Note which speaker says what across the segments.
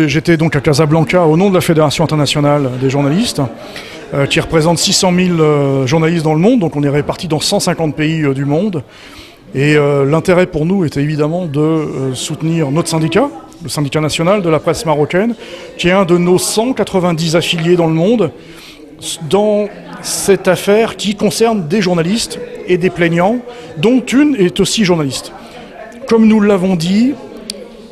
Speaker 1: J'étais donc à Casablanca au nom de la Fédération internationale des journalistes, qui représente 600 000 journalistes dans le monde, donc on est répartis dans 150 pays du monde. Et l'intérêt pour nous était évidemment de soutenir notre syndicat, le syndicat national de la presse marocaine, qui est un de nos 190 affiliés dans le monde, dans cette affaire qui concerne des journalistes et des plaignants, dont une est aussi journaliste. Comme nous l'avons dit,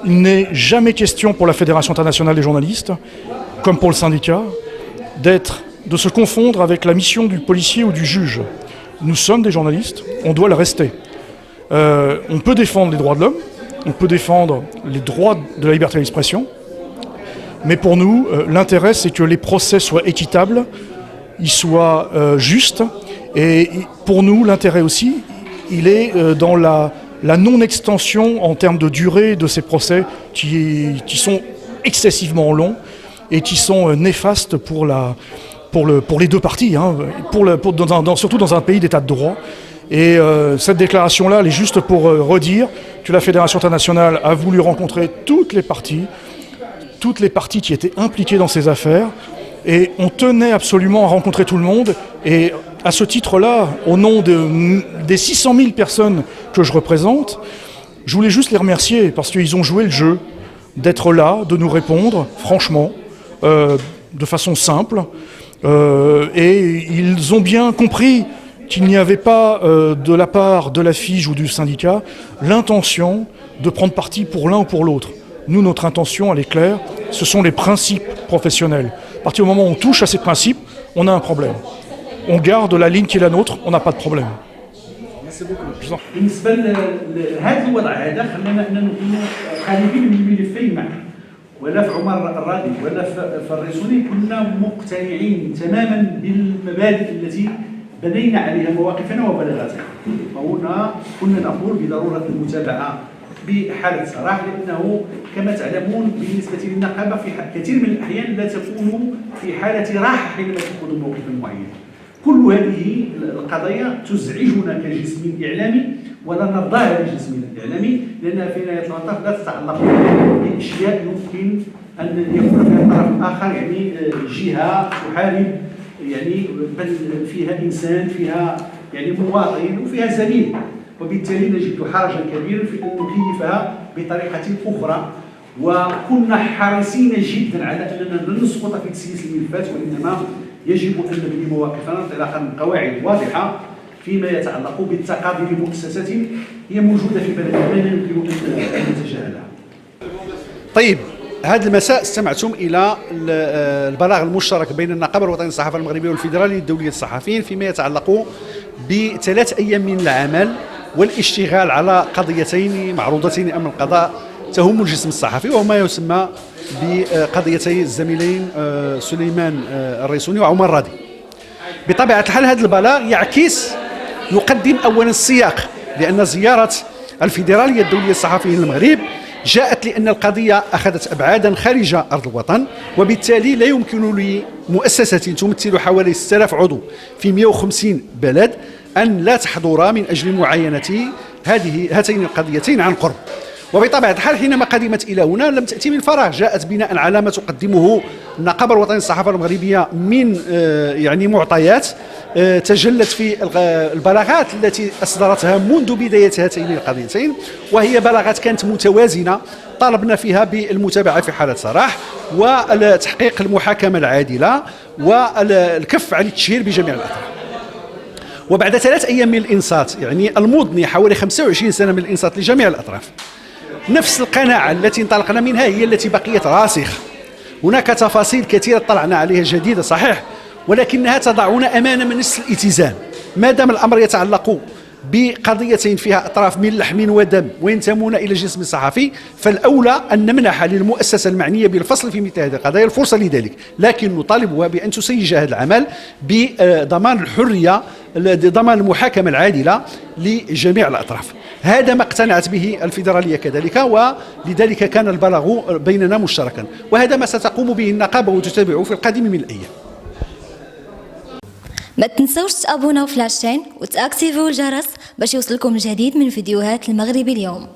Speaker 1: il n'est jamais question pour la Fédération internationale des journalistes, comme pour le syndicat, de se confondre avec la mission du policier ou du juge. Nous sommes des journalistes, on doit le rester. On peut défendre les droits de l'homme, on peut défendre les droits de la liberté d'expression, mais pour nous, l'intérêt, c'est que les procès soient équitables, ils soient justes, et pour nous, l'intérêt aussi, il est dans la non-extension en termes de durée de ces procès qui sont excessivement longs et qui sont néfastes pour les deux parties, hein, surtout dans un pays d'état de droit. Et cette déclaration-là, elle est juste pour redire que la Fédération internationale a voulu rencontrer toutes les parties qui étaient impliquées dans ces affaires, et on tenait absolument à rencontrer tout le monde. Et à ce titre-là, au nom des 600 000 personnes que je représente, je voulais juste les remercier parce qu'ils ont joué le jeu d'être là, de nous répondre, franchement, de façon simple. Et ils ont bien compris qu'il n'y avait pas, de la part de la FIJ ou du syndicat, l'intention de prendre parti pour l'un ou pour l'autre. Nous, notre intention, elle est claire, ce sont les principes professionnels. À partir du moment où on touche à ces principes, on a un problème. On garde la ligne qui est la nôtre, on n'a pas de problème.
Speaker 2: بالنسبه لهذا الوضع هذا خلانا اننا نكونوا خالفين من الملفين معا، ولا في عمر الرادي ولا في الريسوني كنا مقتنعين تماما بالمبادئ التي بنينا عليها مواقفنا وبلاغاتنا. وهنا كنا نقول بضروره المتابعه بحاله صراحه، لانه كما تعلمون بالنسبه للنقابه في كثير من الاحيان لا تكون في حاله راحه حينما تاخذ موقفا معينا. كل هذه القضايا تزعجنا كجسم إعلامي ولا نرضاها لجسمنا الإعلامي، لأنها في نهاية المطاف لا تتعلق بأشياء يمكن أن يكون فيها الطرف الآخر، يعني جهة تحارب، يعني بل فيها إنسان، فيها يعني مواطن وفيها زميل، وبالتالي نجد حرجا كبيرا في أن نكيفها بطريقة أخرى. وكنا حريصين جدا على أننا لن نسقط في تسييس الملفات، وإنما يجب أن نبني مواقفنا انطلاقا من قواعد واضحة فيما يتعلق بالتقاضي لمؤسسات هي موجودة في بلدنا لا يمكن أن نتجاهلها.
Speaker 3: طيب، هذا المساء استمعتم إلى البلاغ المشترك بين النقابة الوطنية للصحافة المغربية والفيدرالية الدولية للصحفيين فيما يتعلق ب3 أيام من العمل والاشتغال على قضيتين معروضتين أمام القضاء تهم الجسم الصحفي، وهما يسمى بقضيتي الزميلين سليمان الريسوني وعمر الرادي. بطبيعة الحال هذا البلاغ يقدم أولا السياق، لأن زيارة الفيدرالية الدولية للصحفيين المغرب جاءت لأن القضية أخذت أبعادا خارج أرض الوطن، وبالتالي لا يمكن لمؤسسة تمثل حوالي 6000 عضو في 150 بلد أن لا تحضر من أجل معاينة هاتين القضيتين عن قرب. وبطبيعة الحال حينما قدمت إلى هنا لم تأتي من فراغ، جاءت بناء على ما تقدمه النقابة الوطنية للصحافة المغربية من يعني معطيات تجلت في البلاغات التي أصدرتها منذ بداية هاتين القضيتين، وهي بلاغات كانت متوازنة طالبنا فيها بالمتابعة في حالة صراح وتحقيق المحاكمة العادلة والكف عن التشهير بجميع الأطراف. وبعد 3 أيام من الإنصات، يعني المضني حوالي 25 سنة من الإنصات لجميع الأطراف، نفس القناعة التي انطلقنا منها هي التي بقيت راسخة. هناك تفاصيل كثيرة طلعنا عليها جديدة صحيح، ولكنها تضعنا أمام نفس الاتزان. ما دام الأمر يتعلق بقضيتين فيها أطراف من لحم ودم وينتمون إلى الجسم الصحفي، فالأولى أن نمنح للمؤسسة المعنية بالفصل في مثل هذه القضايا الفرصة لذلك، لكن نطالبها بأن تسيج هذا العمل بضمان الحرية، ضمان المحاكمة العادلة لجميع الأطراف. هذا ما اقتنعت به الفيدرالية كذلك، ولذلك كان البلاغ بيننا مشتركا، وهذا ما ستقوم به النقابة وتتابعه في القادم من الأيام.
Speaker 4: ما تنسوش تابوناو في لاشين وتاكتيفيو الجرس باش يوصلكم الجديد من فيديوهات المغربي اليوم.